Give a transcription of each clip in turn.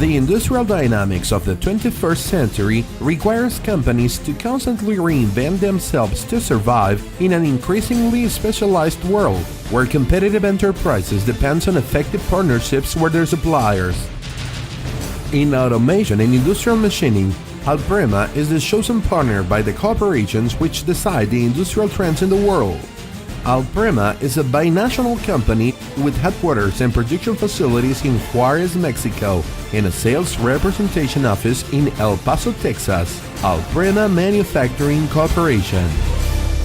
The industrial dynamics of the 21st century requires companies to constantly reinvent themselves to survive in an increasingly specialized world, where competitive enterprises depend on effective partnerships with their suppliers. In automation and industrial machining, Alprema is the chosen partner by the corporations which decide the industrial trends in the world. Alprema is a binational company with headquarters and production facilities in Juarez, Mexico, and a sales representation office in El Paso, Texas. Alprema Manufacturing Corporation.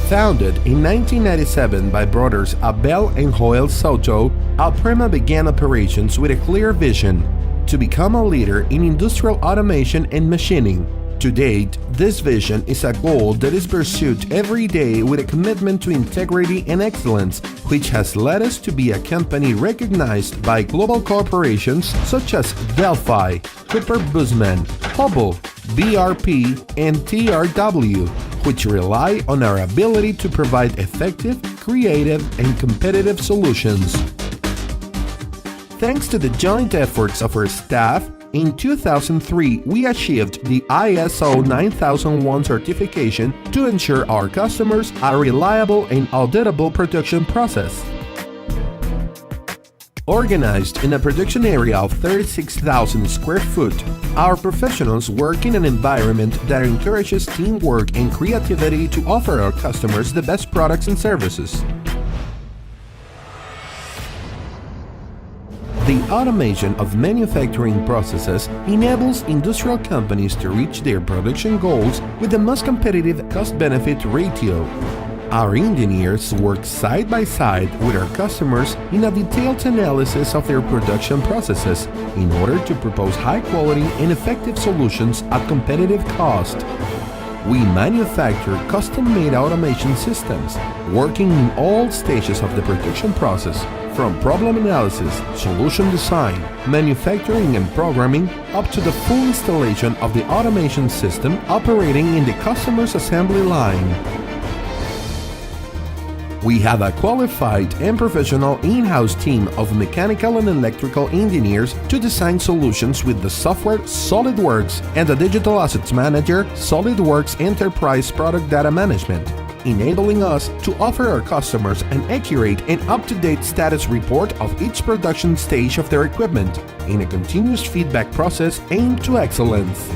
Founded in 1997 by brothers Abel and Joel Soto, Alprema began operations with a clear vision to become a leader in industrial automation and machining. To date, this vision is a goal that is pursued every day with a commitment to integrity and excellence, which has led us to be a company recognized by global corporations such as Delphi, Cooper-Bussmann, Hubble, BRP, and TRW, which rely on our ability to provide effective, creative, and competitive solutions. Thanks to the joint efforts of our staff, in 2003, we achieved the ISO 9001 certification to ensure our customers a reliable and auditable production process. Organized in a production area of 36,000 square foot, our professionals work in an environment that encourages teamwork and creativity to offer our customers the best products and services. The automation of manufacturing processes enables industrial companies to reach their production goals with the most competitive cost-benefit ratio. Our engineers work side by side with our customers in a detailed analysis of their production processes in order to propose high-quality and effective solutions at competitive cost. We manufacture custom-made automation systems, working in all stages of the production process, from problem analysis, solution design, manufacturing and programming, up to the full installation of the automation system operating in the customer's assembly line. We have a qualified and professional in-house team of mechanical and electrical engineers to design solutions with the software SolidWorks and the digital assets manager SolidWorks Enterprise Product Data Management, enabling us to offer our customers an accurate and up-to-date status report of each production stage of their equipment in a continuous feedback process aimed to excellence.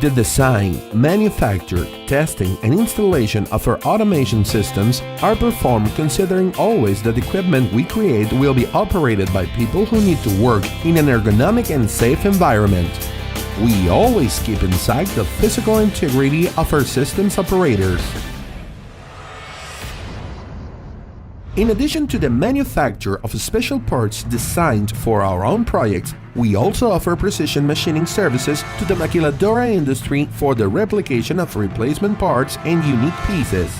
The design, manufacture, testing, and installation of our automation systems are performed considering always that the equipment we create will be operated by people who need to work in an ergonomic and safe environment. We always keep in sight the physical integrity of our systems operators. In addition to the manufacture of special parts designed for our own projects, we also offer precision machining services to the maquiladora industry for the replication of replacement parts and unique pieces.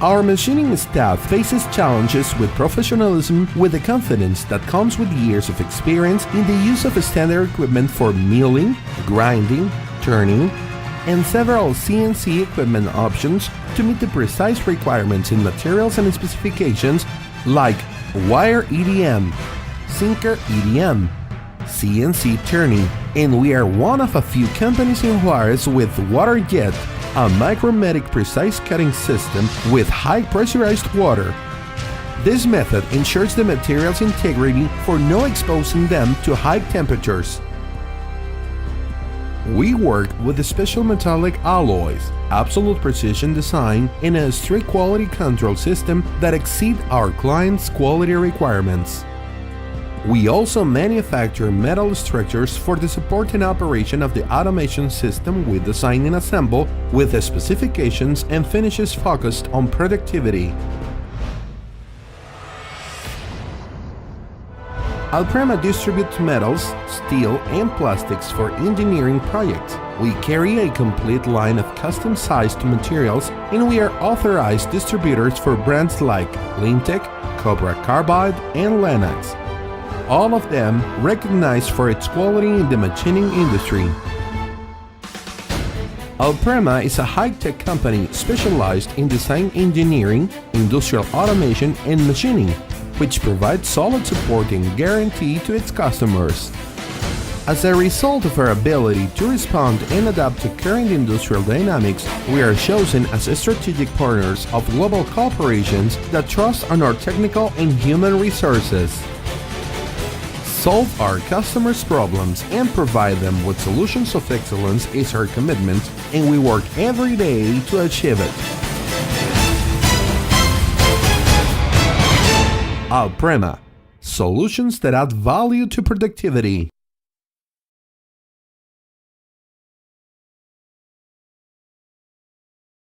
Our machining staff faces challenges with professionalism with the confidence that comes with years of experience in the use of standard equipment for milling, grinding, turning, and several CNC equipment options to meet the precise requirements in materials and specifications like wire EDM, sinker EDM, CNC turning, and we are one of a few companies in Juarez with WaterJet, a micrometric precise cutting system with high pressurized water. This method ensures the material's integrity for not exposing them to high temperatures. We work with special metallic alloys, absolute precision design, and a strict quality control system that exceed our clients' quality requirements. We also manufacture metal structures for the support and operation of the automation system we design and assemble with the specifications and finishes focused on productivity. Alprema distributes metals, steel, and plastics for engineering projects. We carry a complete line of custom-sized materials, and we are authorized distributors for brands like Lintec, Cobra Carbide, and Lennox, all of them recognized for its quality in the machining industry. Alprema is a high-tech company specialized in design engineering, industrial automation, and machining. which provides solid support and guarantee to its customers. As a result of our ability to respond and adapt to current industrial dynamics, we are chosen as strategic partners of global corporations that trust on our technical and human resources. Solve our customers' problems and provide them with solutions of excellence is our commitment, and we work every day to achieve it. Alprema, solutions that add value to productivity.